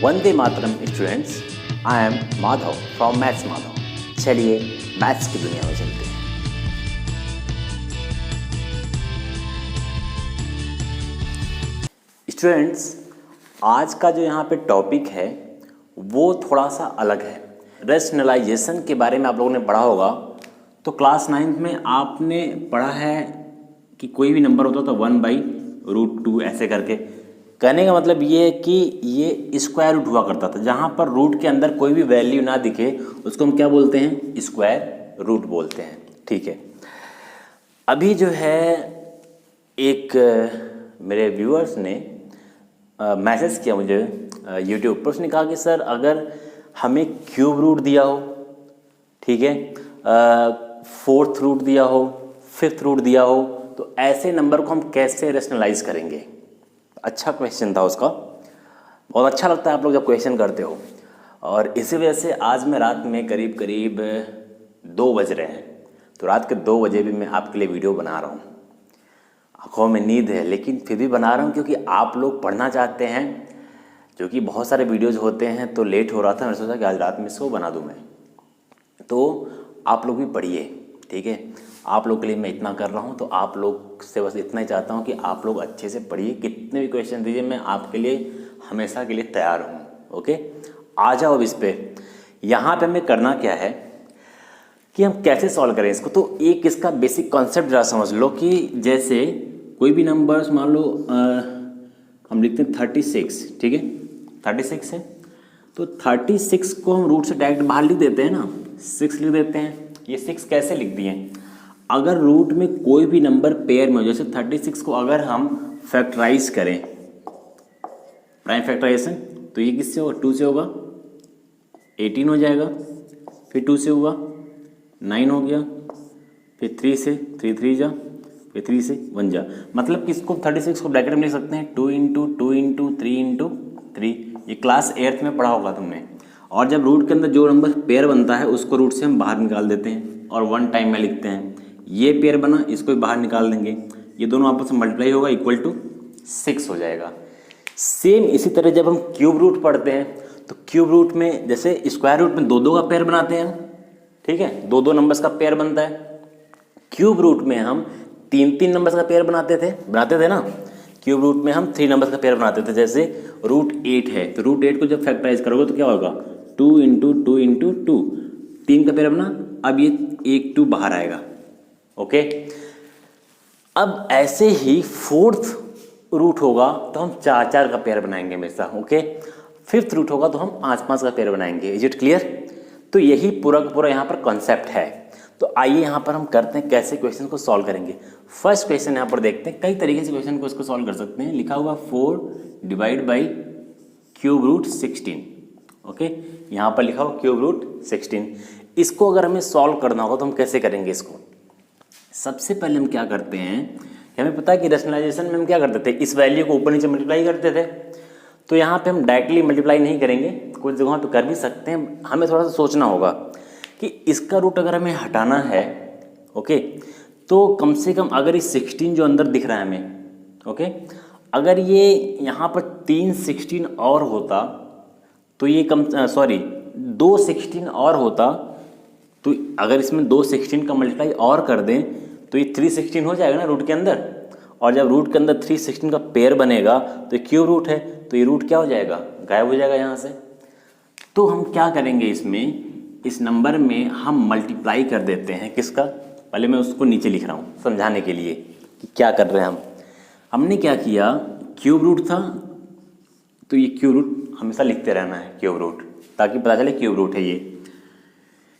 Vande Mataram students, I am Madhav from maths Madhav. चलिए maths की दुनिया में चलते हैं। स्टूडेंट्स, आज का जो यहाँ पे टॉपिक है वो थोड़ा सा अलग है। रेशनलाइजेशन के बारे में आप लोगों ने पढ़ा होगा, तो क्लास 9th में आपने पढ़ा है कि कोई भी नंबर होता था 1/√2 ऐसे करके। कहने का मतलब ये है कि ये स्क्वायर रूट हुआ करता था, जहाँ पर रूट के अंदर कोई भी वैल्यू ना दिखे उसको हम क्या बोलते हैं, स्क्वायर रूट बोलते हैं। ठीक है, अभी जो है एक मेरे व्यूअर्स ने मैसेज किया मुझे यूट्यूब पर। उसने कहा कि सर अगर हमें क्यूब रूट दिया हो, ठीक है, 4th रूट दिया हो, 5th रूट दिया हो, तो ऐसे नंबर को हम कैसे रेशनलाइज करेंगे। अच्छा क्वेश्चन था उसका, बहुत अच्छा लगता है आप लोग जब क्वेश्चन करते हो। और इसी वजह से आज मैं रात में करीब 2 बज रहे हैं, तो रात के 2 बजे भी मैं आपके लिए वीडियो बना रहा हूँ। आँखों में नींद है लेकिन फिर भी बना रहा हूँ, क्योंकि आप लोग पढ़ना चाहते हैं। जो कि बहुत सारे वीडियोज़ होते हैं तो लेट हो रहा था, मैंने सोचा कि आज रात में इसको बना दूँ मैं। तो आप लोग भी पढ़िए, ठीक है। आप लोग के लिए मैं इतना कर रहा हूँ, तो आप लोग से बस इतना ही चाहता हूँ कि आप लोग अच्छे से पढ़िए। कितने भी क्वेश्चन दीजिए, मैं आपके लिए हमेशा के लिए तैयार हूँ। ओके, आ जाओ अब इस पर। यहाँ पे हमें करना क्या है कि हम कैसे सॉल्व करें इसको। तो एक इसका बेसिक कॉन्सेप्ट जरा समझ लो कि जैसे कोई भी नंबर्स मान लो हम लिखते हैं 36, ठीक है, 36 है, तो 36 को हम रूट से डायरेक्ट बाहर लिख देते हैं ना, 6 लिख देते हैं। ये 6 कैसे लिख दिए, अगर रूट में कोई भी नंबर पेयर में, जैसे 36 को अगर हम फैक्टराइज करें, प्राइम फैक्टराइजेशन, तो ये किससे होगा, 2 से होगा, 18 हो जाएगा, फिर 2 से हुआ 9 हो गया, फिर 3 से 3 3 जा, फिर 3 से 1 जा। मतलब कि इसको 36 को ब्रैकेट में लिख सकते हैं 2 × 2 × 3 × 3। ये क्लास 8th में पढ़ा होगा तुमने। और जब रूट के अंदर जो नंबर पेयर बनता है उसको रूट से हम बाहर निकाल देते हैं और 1 टाइम में लिखते हैं। ये पेयर बना, इसको भी बाहर निकाल देंगे, ये दोनों आपस में मल्टीप्लाई होगा, इक्वल टू 6 हो जाएगा। सेम इसी तरह जब हम क्यूब रूट पढ़ते हैं, तो क्यूब रूट में जैसे स्क्वायर रूट में 2 का पेयर बनाते हैं, ठीक है, 2 नंबर्स का पेयर बनता है। क्यूब रूट में हम 3 नंबर्स का पेयर बनाते थे ना। क्यूब रूट में हम 3 नंबर्स का पेयर बनाते थे। जैसे √8 है, तो √8 को जब फैक्टराइज करोगे तो क्या होगा, 2 × 2 × 2, 3 का पेयर बना, अब ये 1 2 बाहर आएगा। ओके, अब ऐसे ही 4th रूट होगा तो हम 4 का पेयर बनाएंगे हमेशा। ओके, 5th रूट होगा तो हम 5 का पेयर बनाएंगे। Is it clear. तो यही पूरा का पूरा यहाँ पर कॉन्सेप्ट है। तो आइए यहाँ पर हम करते हैं कैसे क्वेश्चन को सॉल्व करेंगे। फर्स्ट क्वेश्चन यहाँ पर देखते हैं, कई तरीके से क्वेश्चन को इसको सॉल्व कर सकते हैं। लिखा हुआ 4 / क्यूब रूट 16। ओके, यहाँ पर लिखा हुआ क्यूब रूट 16। इसको अगर हमें सॉल्व करना होगा तो हम कैसे करेंगे इसको। सबसे पहले हम क्या करते हैं, हमें पता है कि रेशनलाइजेशन में हम क्या करते थे, इस वैल्यू को ऊपर नीचे मल्टीप्लाई करते थे। तो यहाँ पे हम डायरेक्टली मल्टीप्लाई नहीं करेंगे, कुछ जगहों पे कर भी सकते हैं। हमें थोड़ा सा सोचना होगा कि इसका रूट अगर हमें हटाना है, ओके, तो कम से कम अगर ये 16 जो अंदर दिख रहा है हमें, ओके, अगर ये यहाँ पर 3 16 और होता तो ये 2 16 और होता, तो अगर इसमें 2 16 का मल्टीप्लाई और कर दें तो ये 3 16 हो जाएगा ना रूट के अंदर। और जब रूट के अंदर 3 16 का पेयर बनेगा तो ये क्यूब रूट है, तो ये रूट क्या हो जाएगा, गायब हो जाएगा यहाँ से। तो हम क्या करेंगे, इसमें इस नंबर में हम मल्टीप्लाई कर देते हैं किसका, पहले मैं उसको नीचे लिख रहा हूँ समझाने के लिए कि क्या कर रहे हैं हम। हमने क्या किया, क्यूब रूट था तो ये क्यूब रूट हमेशा लिखते रहना है, क्यूब रूट, ताकि पता चले क्यूब रूट है ये।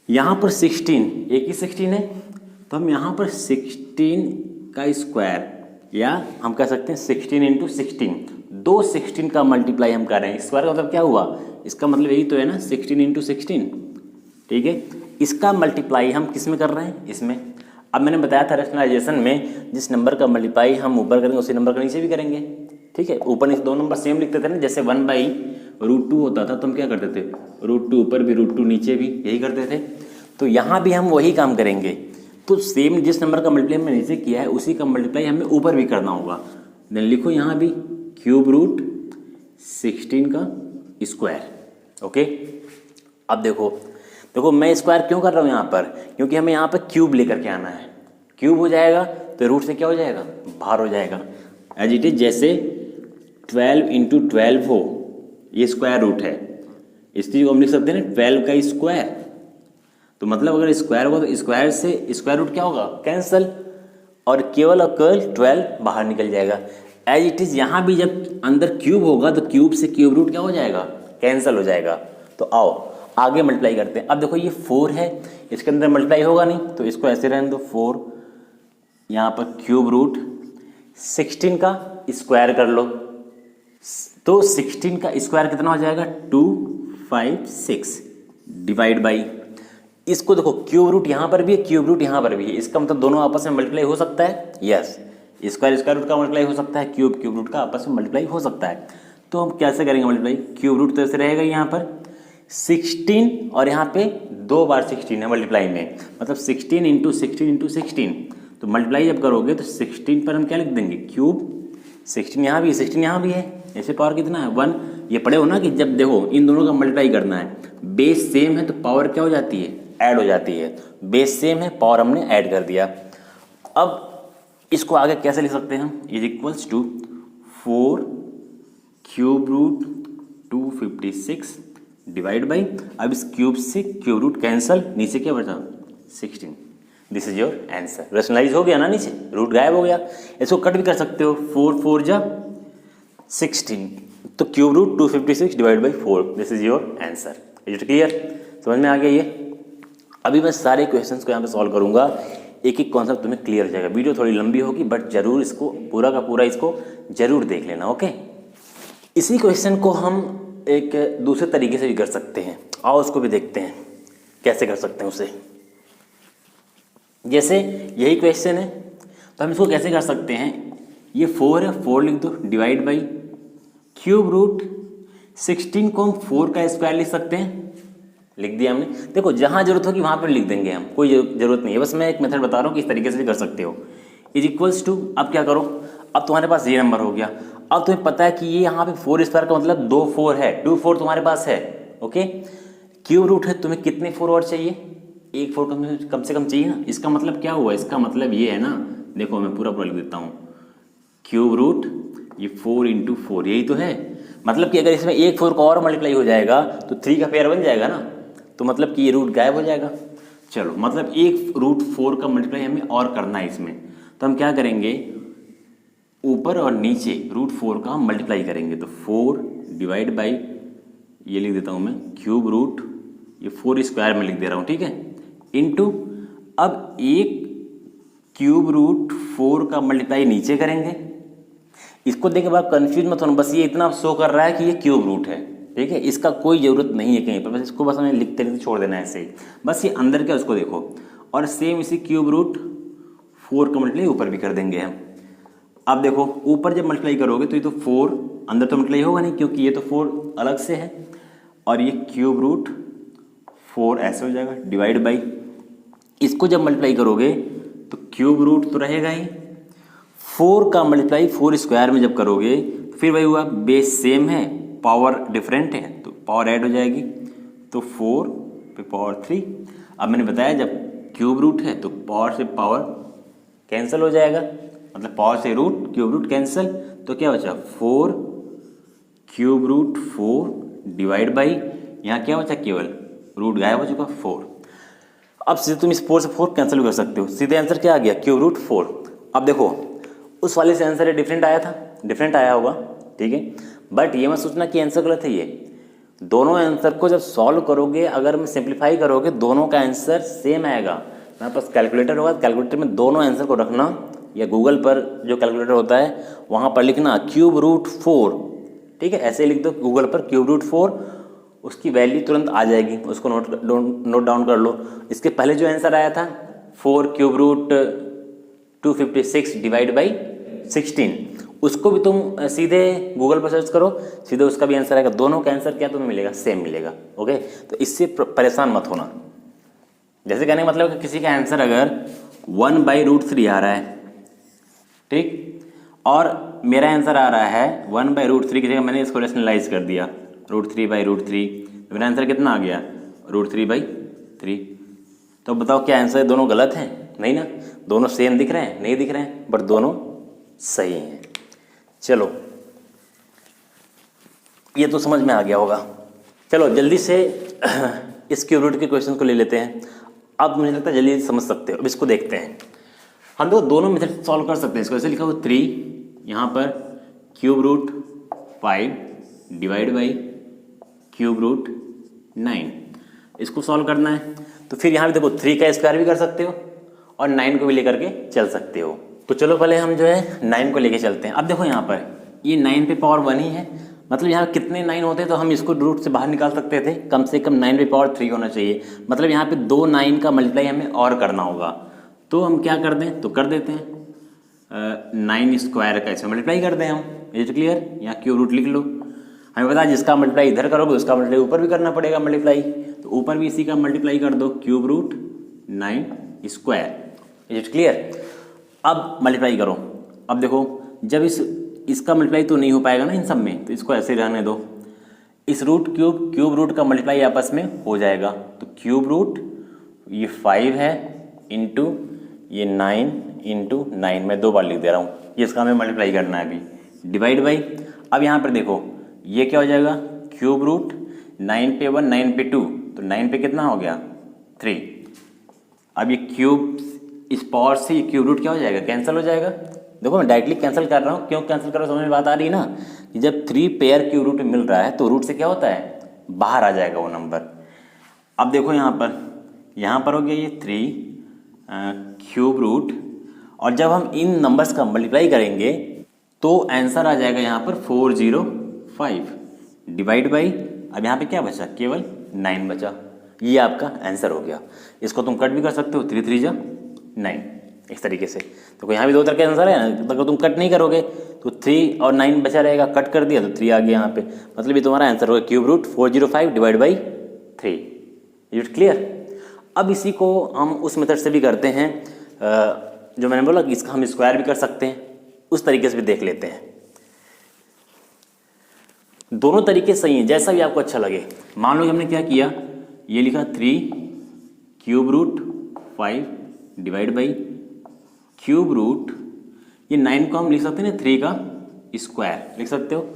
यहाँ पर 16, एक ही 16 है, तो हम यहाँ पर 16 का स्क्वायर, या हम कह सकते हैं 16 × 16, 2 16 का मल्टीप्लाई हम कर रहे हैं। स्क्वायर का मतलब क्या हुआ, इसका मतलब यही तो है ना, 16 × 16, ठीक है। इसका मल्टीप्लाई हम किस में कर रहे हैं, इसमें। अब मैंने बताया था रेशनलाइजेशन में जिस नंबर का मल्टीप्लाई हम ऊपर करेंगे उसी नंबर का नीचे भी करेंगे, ठीक है। ऊपर नीचे 2 नंबर सेम लिखते थे ना, जैसे 1/√2 होता था तो हम क्या करते थे, √2 ऊपर भी √2 नीचे भी, यही करते थे। तो यहाँ भी हम वही काम करेंगे। तो सेम जिस नंबर का मल्टीप्लाई हमने नीचे किया है उसी का मल्टीप्लाई हमें ऊपर भी करना होगा। देन लिखो यहाँ भी क्यूब रूट 16 का स्क्वायर। ओके, अब देखो मैं स्क्वायर क्यों कर रहा हूँ यहाँ पर, क्योंकि हमें यहाँ पर क्यूब लेकर के आना है। क्यूब हो जाएगा तो रूट से क्या हो जाएगा, बाहर हो जाएगा। एज इट इज, जैसे 12 इंटू 12 हो, ये स्क्वायर रूट है, इस चीज़ को हम लिख सकते हैं ना 12 का स्क्वायर। तो मतलब अगर स्क्वायर होगा तो स्क्वायर से स्क्वायर रूट क्या होगा, कैंसल, और केवल और केवल 12 बाहर निकल जाएगा। एज इट इज़ यहाँ भी जब अंदर क्यूब होगा तो क्यूब से क्यूब रूट क्या हो जाएगा, कैंसिल हो जाएगा। तो आओ आगे मल्टीप्लाई करते हैं। अब देखो ये 4 है, इसके अंदर मल्टीप्लाई होगा नहीं तो इसको ऐसे रहने दो 4, यहाँ पर क्यूब रूट 16 का स्क्वायर कर लो, तो 16 का स्क्वायर कितना हो जाएगा 256 डिवाइड बाई, इसको देखो क्यूब रूट यहाँ पर भी है, क्यूब रूट यहाँ पर भी है, इसका मतलब दोनों आपस में मल्टीप्लाई हो सकता है। यस, स्क्वायर स्क्वायर रूट का मल्टीप्लाई हो सकता है, क्यूब क्यूब रूट का आपस में मल्टीप्लाई हो सकता है। तो हम कैसे करेंगे मल्टीप्लाई, क्यूब रूट तो ऐसे रहेगा यहाँ पर 16 और यहाँ पे 2 बार 16 है मल्टीप्लाई में, मतलब 16 इंटू 16 इंटू 16। तो मल्टीप्लाई जब करोगे तो 16 पर हम क्या लिख देंगे क्यूब, 16 यहाँ भी है 16 यहाँ भी है, ऐसे पावर कितना है 1। ये पढ़े हो ना कि जब देखो इन दोनों का मल्टीप्लाई करना है, बेस सेम है तो पावर क्या हो जाती है, ऐड हो जाती है। बेस सेम है, पावर हमने ऐड कर दिया। अब इसको आगे कैसे लिख सकते हैं हम, is equals to 4 cube root 256 divide by, अब इस क्यूब से क्यूब रूट कैंसल, नीचे क्या बचा 16। This is your answer. Rationalise हो गया ना, नीचे रूट गायब हो गया। इसको कट भी कर सकते हो, 4 4 जा 16, तो cube root 256 divide by 4, this is your answer. Is it clear, समझ में आ गया ये। अभी मैं सारे क्वेश्चंस को यहाँ पे सॉल्व करूँगा, एक एक कॉन्सेप्ट तुम्हें क्लियर हो जाएगा। वीडियो थोड़ी लंबी होगी बट जरूर इसको पूरा का पूरा इसको जरूर देख लेना। ओके, इसी क्वेश्चन को हम एक दूसरे तरीके से भी कर सकते हैं, आओ उसको भी देखते हैं कैसे कर सकते हैं उसे। जैसे यही क्वेश्चन है तो हम इसको कैसे कर सकते हैं, ये 4 है, 4 लिख दो डिवाइड बाई क्यूब रूट 16 को हम 4 का स्क्वायर लिख सकते हैं, लिख दिया हमने। देखो जहाँ जरूरत होगी वहाँ पर लिख देंगे हम, कोई जरूरत नहीं है, बस मैं एक मेथड बता रहा हूँ कि इस तरीके से भी कर सकते हो। इज इक्वल्स टू, अब क्या करो, अब तुम्हारे पास ये नंबर हो गया, अब तुम्हें पता है कि ये यहाँ पे 4 स्क्वायर का मतलब 2 4 है, 2 4 तुम्हारे पास है। ओके, क्यूब रूट है, तुम्हें कितने 4 और चाहिए, एक 4 कम से कम चाहिए ना। इसका मतलब क्या हुआ, इसका मतलब ये है ना, देखो मैं पूरा लिख देता हूँ, क्यूब रूट ये 4 इंटू 4 यही तो है। मतलब कि अगर इसमें एक 4 का और मल्टीप्लाई हो जाएगा तो 3 का पेयर बन जाएगा ना, तो मतलब कि ये रूट गायब हो जाएगा। चलो मतलब एक रूट 4 का मल्टीप्लाई हमें और करना है इसमें, तो हम क्या करेंगे, ऊपर और नीचे रूट 4 का हम मल्टीप्लाई करेंगे। तो 4 डिवाइड बाई, ये लिख देता हूँ मैं क्यूब रूट, ये 4 स्क्वायर में लिख दे रहा हूँ, ठीक है, इनटू, अब एक क्यूब रूट 4 का मल्टीप्लाई नीचे करेंगे। इसको देख के बाद कंफ्यूज मत होना, बस ये इतना शो कर रहा है कि ये क्यूब रूट है, ठीक है, इसका कोई ज़रूरत नहीं है कहीं पर, बस इसको बस हमें लिखते लिखते छोड़ देना है ऐसे ही, बस ये अंदर क्या उसको देखो। और सेम इसी क्यूब रूट 4 का मल्टीप्लाई ऊपर भी कर देंगे हम। अब देखो ऊपर जब मल्टीप्लाई करोगे तो ये तो 4 अंदर तो मल्टीप्लाई होगा नहीं, क्योंकि ये तो 4 अलग से है, और ये क्यूब रूट 4 ऐसे हो जाएगा डिवाइड बाई, इसको जब मल्टीप्लाई करोगे तो क्यूब रूट तो रहेगा ही, 4 का मल्टीप्लाई 4 स्क्वायर में जब करोगे फिर वही हुआ, बेस सेम है पावर डिफरेंट है तो पावर ऐड हो जाएगी, तो 4 पे पावर 3। अब मैंने बताया जब क्यूब रूट है तो पावर से पावर कैंसिल हो जाएगा, मतलब पावर से रूट क्यूब रूट कैंसिल, तो क्या बचा 4 क्यूब रूट 4 डिवाइड बाई, यहाँ क्या बचा केवल रूट गायब हो चुका 4। अब सीधे तुम इस 4 से 4 कैंसिल कर सकते हो, सीधे आंसर क्या आ गया क्यूब रूट 4। अब देखो उस वाले से आंसर डिफरेंट आया था, डिफरेंट आया होगा, ठीक है, बट ये मत सोचना कि आंसर गलत है। ये दोनों आंसर को जब सॉल्व करोगे, अगर मैं सिंप्लीफाई करोगे, दोनों का आंसर सेम आएगा। मेरे पास कैलकुलेटर होगा, कैलकुलेटर में दोनों आंसर को रखना, या गूगल पर जो कैलकुलेटर होता है वहाँ पर लिखना क्यूब रूट 4, ठीक है, ऐसे लिख दो गूगल पर क्यूब रूट 4, उसकी वैल्यू तुरंत आ जाएगी, उसको नोट डाउन कर लो। इसके पहले जो आंसर आया था 4 क्यूब रूट 256 डिवाइड बाई 16, उसको भी तुम सीधे गूगल पर सर्च करो, सीधे उसका भी आंसर आएगा। दोनों का आंसर क्या तुम्हें मिलेगा, सेम मिलेगा। ओके, तो इससे परेशान मत होना। जैसे कहने का मतलब कि किसी का आंसर अगर 1/√3 आ रहा है, ठीक, और मेरा आंसर आ रहा है 1/√3 की जगह मैंने इसको रेशनलाइज कर दिया, √3/√3, तो मेरा आंसर कितना आ गया √3/3। तो बताओ क्या आंसर दोनों गलत हैं? नहीं ना, दोनों सेम दिख रहे हैं? नहीं दिख रहे हैं, बट दोनों सही हैं। चलो ये तो समझ में आ गया होगा। चलो जल्दी से इस क्यूब रूट के क्वेश्चन को ले लेते हैं। अब मुझे लगता है जल्दी समझ सकते हो। अब इसको देखते हैं। हम लोग दोनों मेथड सॉल्व कर सकते हैं। इसको ऐसे लिखा हो 3, यहाँ पर √5 डिवाइड बाई √9। इसको सॉल्व करना है तो फिर यहाँ भी देखो 3 का स्क्वायर भी कर सकते हो और 9 को भी लेकर के चल सकते हो। तो चलो पहले हम जो है 9 को लेके चलते हैं। अब देखो यहाँ पर ये 9 पे पावर 1 ही है, मतलब यहाँ कितने 9 होते तो हम इसको रूट से बाहर निकाल सकते थे। कम से कम 9 पे पावर 3 होना चाहिए, मतलब यहाँ पे 2 9 का मल्टीप्लाई हमें और करना होगा। तो हम क्या कर दें, तो कर देते हैं 9 स्क्वायर का इसमें मल्टीप्लाई कर दें हम। Is clear? यहाँ क्यूब रूट लिख लो। हमें पता है जिसका मल्टीप्लाई इधर करोगे उसका मल्टीप्लाई ऊपर भी करना पड़ेगा मल्टीप्लाई, तो ऊपर भी इसी का मल्टीप्लाई कर दो, √9 स्क्वायर। Is clear? अब मल्टीप्लाई करो। अब देखो जब इसका मल्टीप्लाई तो नहीं हो पाएगा ना इन सब में, तो इसको ऐसे रहने दो। इस क्यूब रूट का मल्टीप्लाई आपस में हो जाएगा, तो क्यूब रूट ये 5 है इंटू ये 9 इंटू 9, मैं 2 बार लिख दे रहा हूँ, ये इसका हमें मल्टीप्लाई करना है अभी, डिवाइड बाई। अब यहाँ पर देखो ये क्या हो जाएगा, क्यूब रूट 9 पे 1 9 पे 2, तो 9 पे कितना हो गया 3। अब ये क्यूब इस पावर से ये क्यूब रूट क्या हो जाएगा, कैंसिल हो जाएगा। देखो मैं डायरेक्टली कैंसिल कर रहा हूँ, क्यों कैंसिल कर रहा हूँ समझ में बात आ रही है ना, कि जब 3 पेयर क्यूब रूट मिल रहा है तो रूट से क्या होता है, बाहर आ जाएगा वो नंबर। अब देखो यहाँ पर हो गया ये 3 क्यूब रूट, और जब हम इन नंबर्स का मल्टीप्लाई करेंगे तो आंसर आ जाएगा यहाँ पर 405 डिवाइड बाई। अब यहाँ पे क्या बचा, केवल 9 बचा। ये आपका आंसर हो गया। इसको तुम कट भी कर सकते हो, 3 3 जा 9 इस तरीके से। तो यहाँ भी 2 तरह के आंसर है ना, अगर तुम कट नहीं करोगे तो 3 और 9 बचा रहेगा, कट कर दिया तो 3 आ गया यहाँ पे, मतलब ये तुम्हारा आंसर होगा cube root 405 divide by 3। Is clear? अब इसी को हम उस मेथड से भी करते हैं जो मैंने बोला कि इसका हम स्क्वायर भी कर सकते हैं, उस तरीके से भी देख लेते हैं। दोनों तरीके सही हैं, जैसा भी आपको अच्छा लगे। मान लो कि हमने क्या किया, ये लिखा 3 cube root 5 divide by cube root, ये 9 को हम लिख सकते हैं ना 3 का स्क्वायर लिख सकते हो।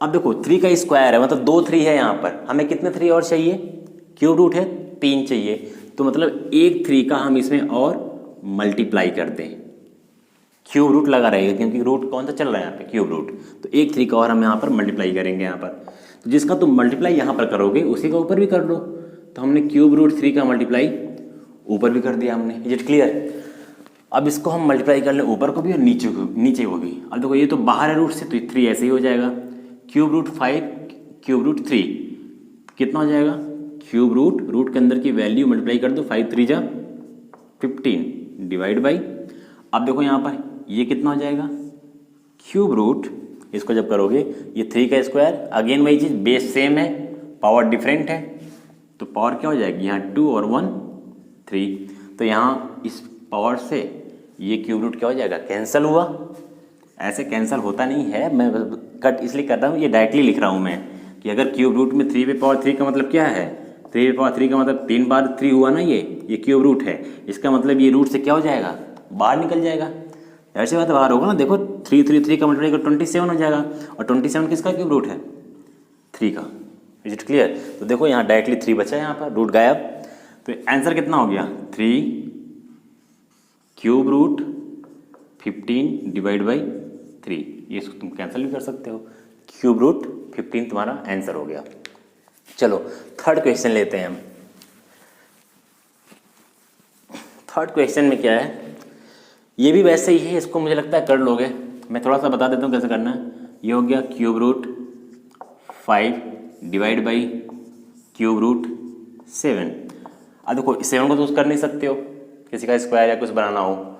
अब देखो 3 का स्क्वायर है, मतलब 2 3 है यहाँ पर, हमें कितने 3 और चाहिए, क्यूब रूट है 3 चाहिए, तो मतलब एक 3 का हम इसमें और मल्टीप्लाई कर दें, क्यूब रूट लगा रहेगा क्योंकि रूट कौन सा चल रहा है यहाँ पे, क्यूब रूट। तो एक 3 का और हम यहाँ पर मल्टीप्लाई करेंगे यहाँ पर, तो जिसका तुम मल्टीप्लाई यहाँ पर करोगे उसी का ऊपर भी कर लो। तो हमने क्यूब रूट 3 का मल्टीप्लाई ऊपर भी कर दिया हमने। Is it clear? अब इसको हम मल्टीप्लाई कर लें ऊपर को भी और नीचे को भी। अब देखो ये तो बाहर है रूट से, तो 3 ऐसे ही हो जाएगा। क्यूब रूट 5 क्यूब रूट 3 कितना हो जाएगा, क्यूब रूट के अंदर की वैल्यू मल्टीप्लाई कर दो, 5 3 जा 15 डिवाइड बाई। अब देखो यहाँ पर ये कितना हो जाएगा, क्यूब रूट, इसको जब करोगे ये 3 का स्क्वायर, अगेन वही चीज़, बेस सेम है पावर डिफरेंट है, तो पावर क्या हो जाएगी यहाँ 2 और 1 3, तो यहाँ इस पावर से ये क्यूब रूट क्या हो जाएगा, कैंसिल हुआ। ऐसे कैंसिल होता नहीं है, मैं कट इसलिए कर रहा हूँ, ये डायरेक्टली लिख रहा हूँ मैं कि अगर क्यूब रूट में 3 पे पावर 3 का मतलब क्या है, 3 पे पावर 3 का मतलब 3 बार 3 हुआ ना, ये क्यूब रूट है, इसका मतलब ये रूट से क्या हो जाएगा, बाहर निकल जाएगा। ऐसे बात बाहर होगा ना, देखो 3 3 3 का मल्टीप्लाई कर 27 हो जाएगा, और 27 किसका क्यूब रूट है, 3 का। Is it clear? तो देखो यहाँ डायरेक्टली 3 बचा है, यहाँ पर रूट गायब, तो आंसर कितना हो गया 3 क्यूब रूट 15 डिवाइड बाई 3। ये तुम कैंसिल भी कर सकते हो, क्यूब रूट 15 तुम्हारा आंसर हो गया। चलो थर्ड क्वेश्चन लेते हैं हम। थर्ड क्वेश्चन में क्या है, ये भी वैसे ही है, इसको मुझे लगता है कर लोगे, मैं थोड़ा सा बता देता हूँ कैसे करना है। ये हो गया cube root 5 divide by cube root 7। अब देखो 7 को तो कर नहीं सकते हो, किसी का स्क्वायर या कुछ बनाना हो,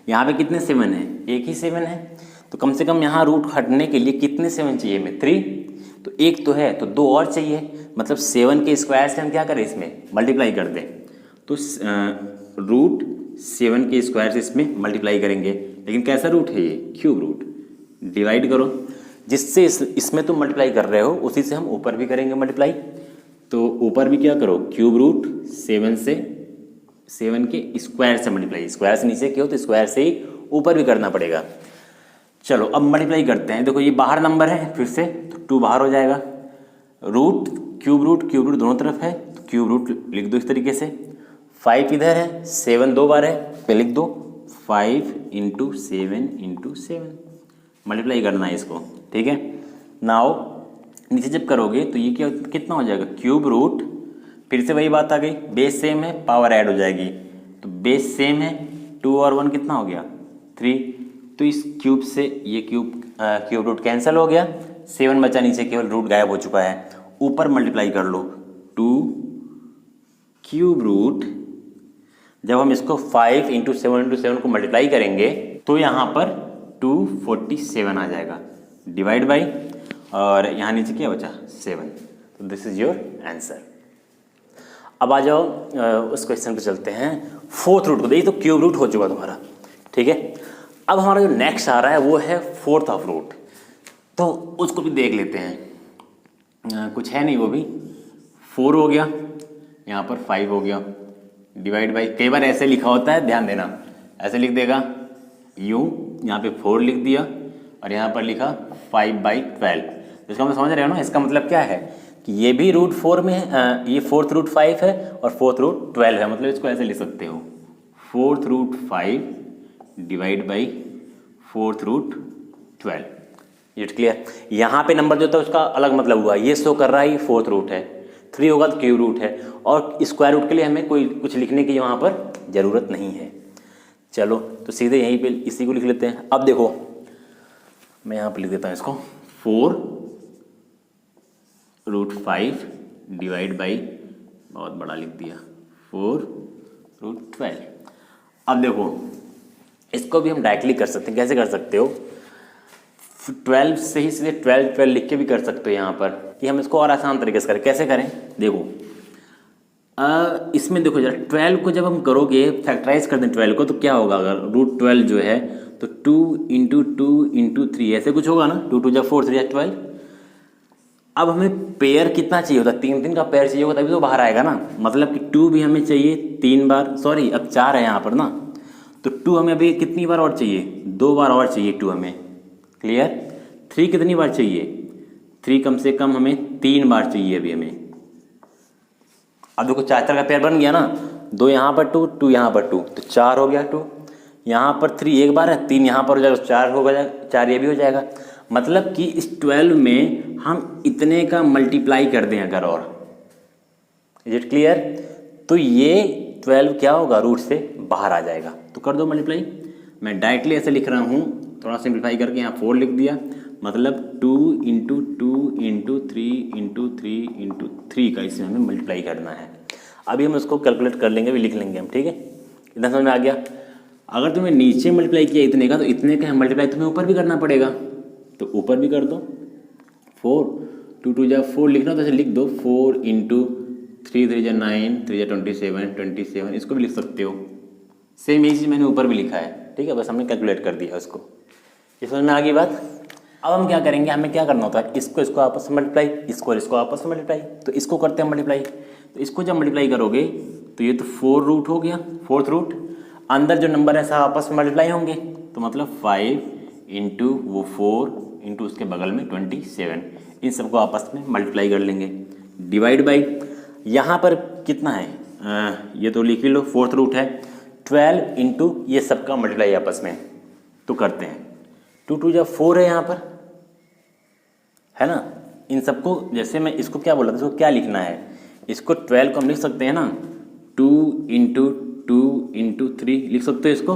यहाँ पे कितने 7 है, एक ही 7 है, तो कम से कम यहाँ रूट हटने के लिए कितने 7 चाहिए हमें, 3, तो एक तो है तो 2 और चाहिए, मतलब 7 के स्क्वायर से हम क्या करें, इसमें मल्टीप्लाई कर दें, तो रूट 7 के स्क्वायर से इसमें मल्टीप्लाई करेंगे, लेकिन कैसा रूट है ये, क्यूब रूट, डिवाइड करो। जिससे इसमें तुम मल्टीप्लाई कर रहे हो उसी से हम ऊपर भी करेंगे मल्टीप्लाई। तो ऊपर भी क्या करो, क्यूब रूट 7 से 7 के स्क्वायर से मल्टीप्लाई, स्क्वायर से नीचे क्यों, तो स्क्वायर से ही ऊपर भी करना पड़ेगा। चलो अब मल्टीप्लाई करते हैं। देखो ये बाहर नंबर है, फिर से तो 2 बाहर हो जाएगा। रूट क्यूब रूट दोनों तरफ है, तो क्यूब रूट लिख दो इस तरीके से। 5 इधर है, 7 2 बार है, पे लिख दो 5 × 7 मल्टीप्लाई करना है इसको, ठीक है। नाउ नीचे जब करोगे तो ये क्या कितना हो जाएगा, क्यूब रूट, फिर से वही बात आ गई, बेस सेम है, पावर ऐड हो जाएगी, तो बेस सेम है, 2 और 1 कितना हो गया 3, तो इस क्यूब से ये क्यूब रूट कैंसिल हो गया, 7 बचा, नीचे केवल रूट गायब हो चुका है। ऊपर मल्टीप्लाई कर लो, 2 क्यूब रूट, जब हम इसको 5 × 7 को मल्टीप्लाई करेंगे तो यहाँ पर 247 आ जाएगा, डिवाइड बाई, और यहाँ नीचे क्या बचा 7, तो दिस इज योर आंसर। अब आ जाओ उस क्वेश्चन पे चलते हैं, 4th रूट को। देखिए तो क्यूब रूट हो चुका तुम्हारा, ठीक है। अब हमारा जो नेक्स्ट आ रहा है वो है 4th ऑफ रूट, तो उसको भी देख लेते हैं। कुछ है नहीं, वो भी 4 हो गया, यहाँ पर 5 हो गया, डिवाइड बाई, कई बार ऐसे लिखा होता है, ध्यान देना, ऐसे लिख देगा यूँ, यहाँ पे 4 लिख दिया और यहाँ पर लिखा 5/12, तो इसका मतलब समझ रहे हो ना, इसका मतलब क्या है कि ये भी रूट 4 में है, ये 4th रूट 5 है और 4th रूट 12 है, मतलब इसको ऐसे लिख सकते हो 4th root 5 divide by 4th root 12। It clear. यहाँ पे नंबर जो था उसका अलग मतलब हुआ, ये शो कर रहा है ये 4th रूट है, 3 होगा तो क्यूब रूट है, और स्क्वायर रूट के लिए हमें कोई कुछ लिखने की वहाँ पर ज़रूरत नहीं है। चलो तो सीधे यहीं पे इसी को लिख लेते हैं। अब देखो मैं यहाँ पे लिख देता हूँ इसको, 4 रूट 5 डिवाइड बाई, बहुत बड़ा लिख दिया, 4 रूट 12। अब देखो इसको भी हम डायरेक्टली कर सकते हैं, कैसे कर सकते हो, 12 से ही सीधे 12 लिख के भी कर सकते हो यहाँ पर, कि हम इसको और आसान तरीके से करें। कैसे करें, देखो इसमें देखो जरा, 12 को जब हम करोगे फैक्टराइज कर दें 12 को, तो क्या होगा, अगर रूट 12 जो है तो 2 × 2 × 3 ऐसे कुछ होगा ना, 2 2 जा 4 3 जा 12। अब हमें पेयर कितना चाहिए होता है, 3 का पेयर चाहिए होगा तभी तो बाहर आएगा ना, मतलब कि 2 भी हमें चाहिए 3 बार, सॉरी अब 4 है यहाँ पर ना, तो 2 हमें अभी कितनी बार और चाहिए, 2 बार और चाहिए 2 हमें, क्लियर। 3 कितनी बार चाहिए, 3 कम से कम हमें 3 बार चाहिए अभी हमें। अब देखो 4 का पेयर बन गया ना, 2 यहाँ पर 2 2 यहाँ पर 2, तो 4 हो गया 2, यहाँ पर 3 एक बार है, 3 यहाँ पर हो जाएगा, 4 हो गया, 4 ये भी हो जाएगा। मतलब कि इस 12 में हम इतने का मल्टीप्लाई कर दें अगर, और इज इट क्लियर, तो ये 12 क्या होगा, रूट से बाहर आ जाएगा, तो कर दो मल्टीप्लाई। मैं डायरेक्टली ऐसे लिख रहा हूँ, थोड़ा सिंप्लीफाई करके यहाँ 4 लिख दिया, मतलब 2 × 2 × 3 × 3 × 3 का इसमें हमें मल्टीप्लाई करना है। अभी हम उसको कैलकुलेट कर लेंगे, अभी लिख लेंगे हम, ठीक है। इतना समझ में आ गया। अगर तुम्हें नीचे मल्टीप्लाई किया इतने का, तो इतने का मल्टीप्लाई तुम्हें ऊपर भी करना पड़ेगा, तो ऊपर भी कर दो। 4 2 2 जा 4 लिखना तो ऐसे लिख दो, 4 × 3 3 जा 9 3 जा 27, इसको भी लिख सकते हो। सेम यही चीज़ मैंने ऊपर भी लिखा है, ठीक है, बस हमने कैलकुलेट कर दिया उसको। ये समझ में आ गई बात। अब हम क्या करेंगे, हमें क्या करना होता है, इसको आपस में मल्टीप्लाई, इसको आपस में मल्टीप्लाई, तो इसको करते हैं मल्टीप्लाई। तो इसको जब मल्टीप्लाई करोगे तो ये तो 4 रूट हो गया, 4th रूट, अंदर जो नंबर है सब आपस में मल्टीप्लाई होंगे, तो मतलब 5 × वो 4 × उसके बगल में 27, इन सबको आपस में मल्टीप्लाई कर लेंगे, डिवाइड बाई, यहाँ पर कितना है, ये तो लिख ही लो, 4th रूट है, 12 × ये सबका मल्टीप्लाई आपस में, तो करते हैं। 2 2 जा 4 है यहाँ पर, है ना, इन सबको, जैसे मैं इसको क्या बोला था, इसको क्या लिखना है, इसको 12 को हम लिख सकते हैं ना, 2 × 2 × 3 लिख सकते हो इसको,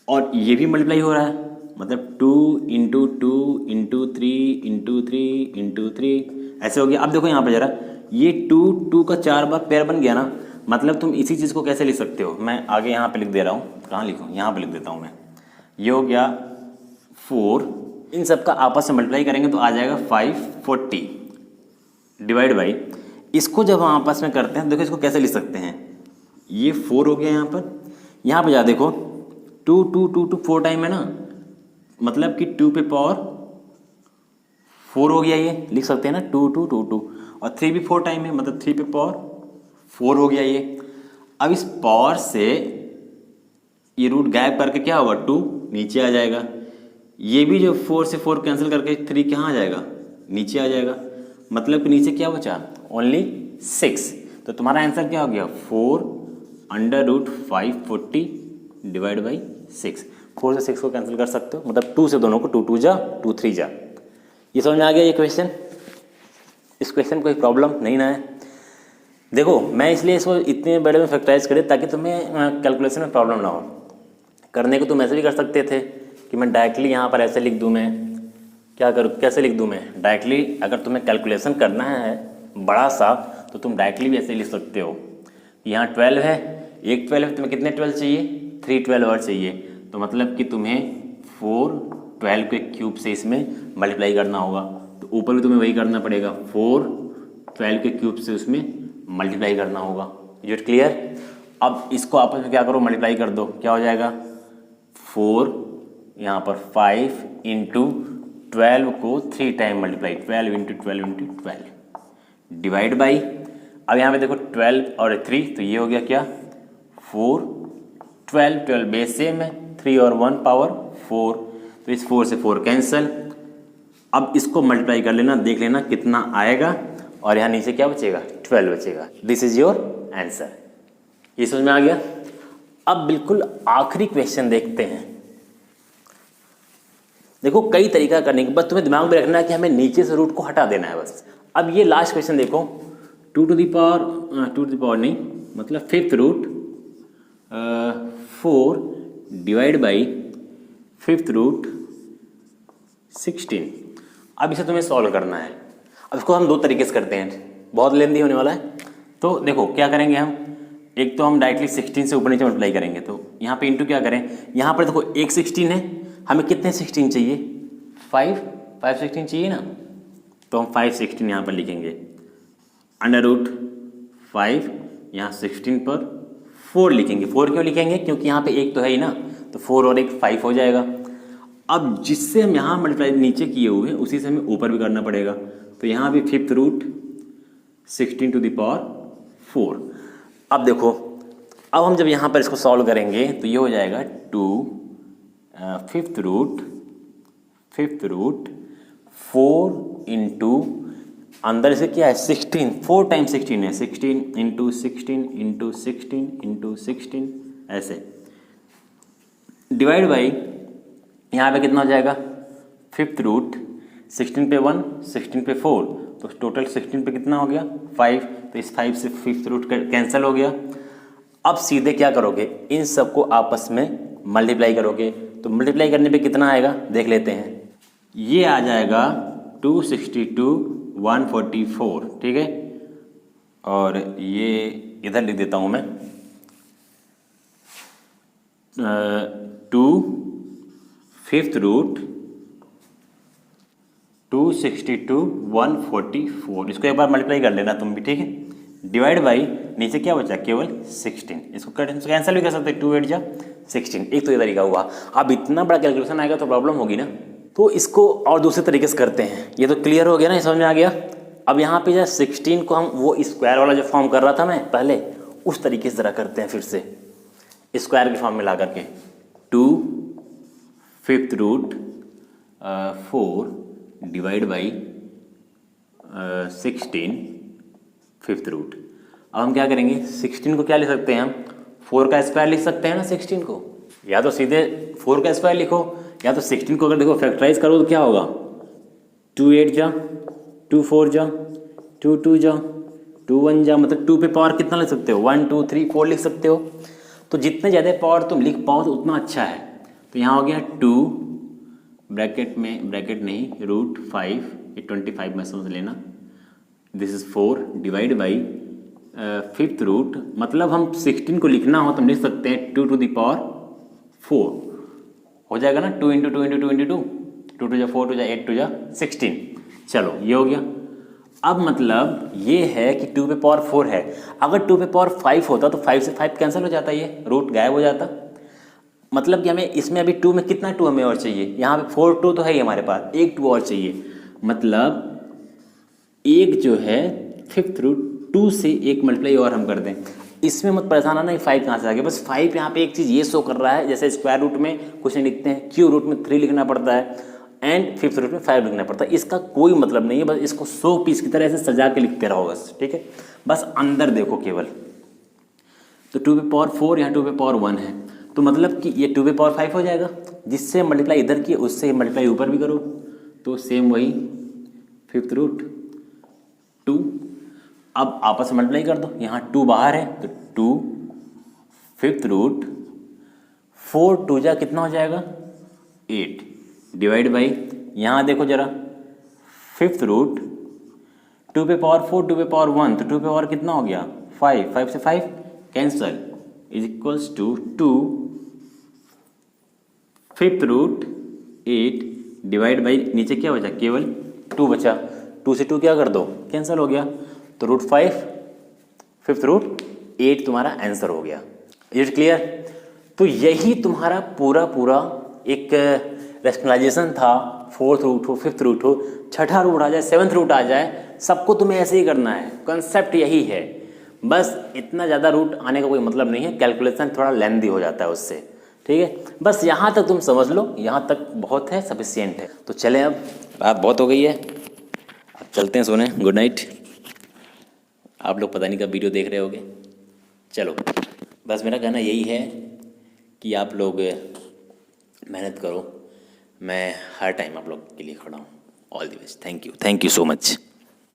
और ये भी मल्टीप्लाई हो रहा है, मतलब 2 × 2 × 3 × 3 × 3 ऐसे हो गया। अब देखो यहाँ पर जरा, ये 2 2 का 4 बार पेयर बन गया ना, मतलब तुम इसी चीज़ को कैसे लिख सकते हो, मैं आगे यहाँ पे लिख दे रहा हूँ, कहाँ लिखूँ, यहाँ पे लिख देता हूँ मैं, ये हो गया 4, इन सब का आपस में मल्टीप्लाई करेंगे तो आ जाएगा 540, डिवाइड बाई, इसको जब हम आपस में करते हैं देखो इसको कैसे लिख सकते हैं, ये 4 हो गया यहाँ पर जा देखो, 2 2 2 2 4 टाइम है ना, मतलब कि 2 पे पावर 4 हो गया, ये लिख सकते हैं ना 2 2 2 2, और 3 भी 4 टाइम है, मतलब 3 पे पावर 4 हो गया ये। अब इस पावर से ये रूट गायब करके क्या होगा, 2 नीचे आ जाएगा। ये भी जो 4 से 4 कैंसिल करके 3 कहाँ आ जाएगा, नीचे आ जाएगा। मतलब कि नीचे क्या बचा, ओनली 6। तो तुम्हारा आंसर क्या हो गया, 4√540 डिवाइड बाई 6। 4 से 6 को कैंसिल कर सकते हो, मतलब 2 से दोनों को 2 2 जा 2 3 जा। ये समझ में आ गया ये क्वेश्चन। इस क्वेश्चन कोई प्रॉब्लम नहीं ना है। देखो मैं इसलिए इसको इतने बड़े में फैक्टराइज करे ताकि तुम्हें कैलकुलेशन में प्रॉब्लम ना हो। करने को तुम ऐसे भी कर सकते थे कि मैं डायरेक्टली यहाँ पर ऐसे लिख दूँ, मैं क्या करूँ, कैसे लिख दूँ मैं डायरेक्टली। अगर तुम्हें कैलकुलेशन करना है बड़ा सा तो तुम डायरेक्टली भी ऐसे लिख सकते हो। यहाँ 12 है, एक 12 है, तुम्हें कितने 12 चाहिए, 3 12 और चाहिए। तो मतलब कि तुम्हें 4 12 के क्यूब से इसमें मल्टीप्लाई करना होगा। तो ऊपर भी तुम्हें वही करना पड़ेगा, 4 12 के क्यूब से उसमें मल्टीप्लाई करना होगा। Is it clear. अब इसको आपस में क्या करो, मल्टीप्लाई कर दो। क्या हो जाएगा, 4 यहाँ पर 5 इंटू 12 को 3 time multiply, 12 into 12 into 12 divide by. अब यहाँ पे देखो 12 और 3, तो ये हो गया क्या, 4 12 12 बेस सेम है, 3 और 1 पावर 4, तो इस 4 से 4 कैंसिल। अब इसको मल्टीप्लाई कर लेना, देख लेना कितना आएगा, और यहाँ नीचे क्या बचेगा, 12 बचेगा। This is your answer. ये समझ में आ गया। अब बिल्कुल आखिरी क्वेश्चन देखते हैं। देखो कई तरीका करने के, बस तुम्हें दिमाग में रखना है कि हमें नीचे से रूट को हटा देना है बस। अब ये लास्ट क्वेश्चन देखो, 2 टू द पावर नहीं, मतलब 5th root 4 divide by 5th root 16। अब इसे तुम्हें सॉल्व करना है। अब इसको हम 2 तरीके से करते हैं, बहुत लेंदी होने वाला है। तो देखो क्या करेंगे हम, एक तो हम डायरेक्टली 16 से ऊपर नीचे मल्टीप्लाई करेंगे। तो यहाँ पे इंटू क्या करें, यहाँ पर देखो एक 16 है, हमें कितने 16 चाहिए, 5 16 चाहिए ना। तो हम 5 16 यहाँ पर लिखेंगे, अंडर रूट 5 यहाँ 16 पर 4 लिखेंगे। 4 क्यों लिखेंगे, क्योंकि यहाँ पे एक तो है ही ना, तो 4 और 1 5 हो जाएगा। अब जिससे हम यहाँ मल्टीप्लाई नीचे किए हुए हैं उसी से हमें ऊपर भी करना पड़ेगा। तो यहाँ भी 5th root 16 to the power 4। अब देखो, अब हम जब यहाँ पर इसको सॉल्व करेंगे तो ये हो जाएगा 2 5th रूट 4 इंटू अंदर से क्या है 16, 4 टाइम 16 है, 16 इंटू 16 इंटू 16 इंटू 16 ऐसे डिवाइड बाई, यहाँ पे कितना हो जाएगा 5th रूट 16 पे 1 16 पे 4, तो टोटल 16 पे कितना हो गया 5। तो इस 5 से 5th रूट कैंसिल हो गया। अब सीधे क्या करोगे, इन सबको आपस में मल्टीप्लाई करोगे। तो मल्टीप्लाई करने पे कितना आएगा देख लेते हैं। ये आ जाएगा 262 144, ठीक है। और ये इधर लिख देता हूँ मैं, 2 5th रूट 262 144, इसको एक बार मल्टीप्लाई कर लेना तुम भी, ठीक है। डिवाइड बाई नीचे क्या बचा, केवल 16। इसको कैंसिल भी कर सकते हैं, 2 8 जा 16। एक तो ये तरीका हुआ। अब इतना बड़ा कैलकुलेशन आएगा तो प्रॉब्लम होगी ना, तो इसको और दूसरे तरीके से करते हैं। ये तो क्लियर हो गया ना, समझ में आ गया। अब यहाँ पे जो 16 को हम वो स्क्वायर वाला जो फॉर्म कर रहा था मैं पहले, उस तरीके से ज़रा करते हैं फिर से, स्क्वायर के फॉर्म में ला करके। 2 5th root 4 divide by 16 5th root. अब हम क्या करेंगे, 16 को क्या लिख सकते हैं हम, 4 का स्क्वायर लिख सकते हैं ना 16 को। या तो सीधे 4 का स्क्वायर लिखो, या तो 16 को अगर देखो फैक्टराइज करो तो क्या होगा, 2 8 जा 2 4 जा 2 2 जा 2 1 जा, मतलब 2 पे पावर कितना लिख सकते हो, 1 2 3 4 लिख सकते हो। तो जितने ज़्यादा पावर तुम लिख पाओ तो उतना अच्छा है। तो यहाँ हो गया 2 ब्रैकेट में, ब्रैकेट नहीं, रूट 5, ये 25 में समझ लेना, this is 4 divide by 5th root, मतलब हम 16 को लिखना हो तो हम लिख सकते हैं 2 टू द पावर 4 हो जाएगा ना, 2 इंटू 2 इंटू 2 इंटू 2 2 जा 4 2 जा 8 2 जा 16। चलो ये हो गया। अब मतलब ये है कि 2 पे पावर 4 है, अगर 2 पे पावर 5 होता तो 5 से 5 कैंसिल हो जाता, ये रूट गायब हो जाता। मतलब कि हमें इसमें अभी 2 में कितना 2 हमें और चाहिए, यहाँ पे 4 2 तो है ही हमारे पास, एक 2 और चाहिए। मतलब एक जो है 5th रूट 2 से एक मल्टीप्लाई और हम कर दें। इसमें मत परेशान आना, 5 कहाँ से आ गया, बस 5 यहाँ पे एक चीज़ ये शो कर रहा है, जैसे स्क्वायर रूट में कुछ नहीं लिखते हैं, क्यू रूट में 3 लिखना पड़ता है एंड 5th रूट में 5 लिखना पड़ता है। इसका कोई मतलब नहीं है, बस इसको 100 पीस की तरह ऐसे सजा के लिखते रहो बस, ठीक है। बस अंदर देखो केवल, तो 2⁴ यहाँ 2⁴ है, तो मतलब कि ये 2⁵ हो जाएगा, जिससे मल्टीप्लाई इधर की उससे मल्टीप्लाई ऊपर भी करो, तो सेम वही 5th रूट 2। अब आपस में मल्टीप्लाई कर दो, यहाँ 2 बाहर है तो 2 5th रूट 4 2 जा कितना हो जाएगा 8 डिवाइड बाई, यहाँ देखो जरा 5th रूट 2⁴ 2⁴ 1 तो 2 कितना हो गया 5, 5 से 5 cancel is equals to 2 5th root 8 divide by, नीचे क्या बचा केवल 2 बचा, 2 से 2 क्या कर दो कैंसिल हो गया, तो √5 5th रूट 8 तुम्हारा आंसर हो गया। Is it clear? तो यही तुम्हारा पूरा एक रैशनलाइजेशन था। 4th रूट हो 5th रूट हो 6ठा रूट आ जाए 7th रूट आ जाए, सबको तुम्हें ऐसे ही करना है, कंसेप्ट यही है। बस इतना ज़्यादा रूट आने का कोई मतलब नहीं है, कैलकुलेशन थोड़ा लेंदी हो जाता है उससे, ठीक है। बस यहाँ तक तुम समझ लो, यहाँ तक बहुत है, सफिशियंट है। तो चलें, अब रात बहुत हो गई है, अब चलते हैं सोने। Good night. आप लोग पता नहीं कब वीडियो देख रहे होगे, चलो बस मेरा कहना यही है कि आप लोग मेहनत करो, मैं हर टाइम आप लोग के लिए खड़ा हूँ। All the best, thank you so much.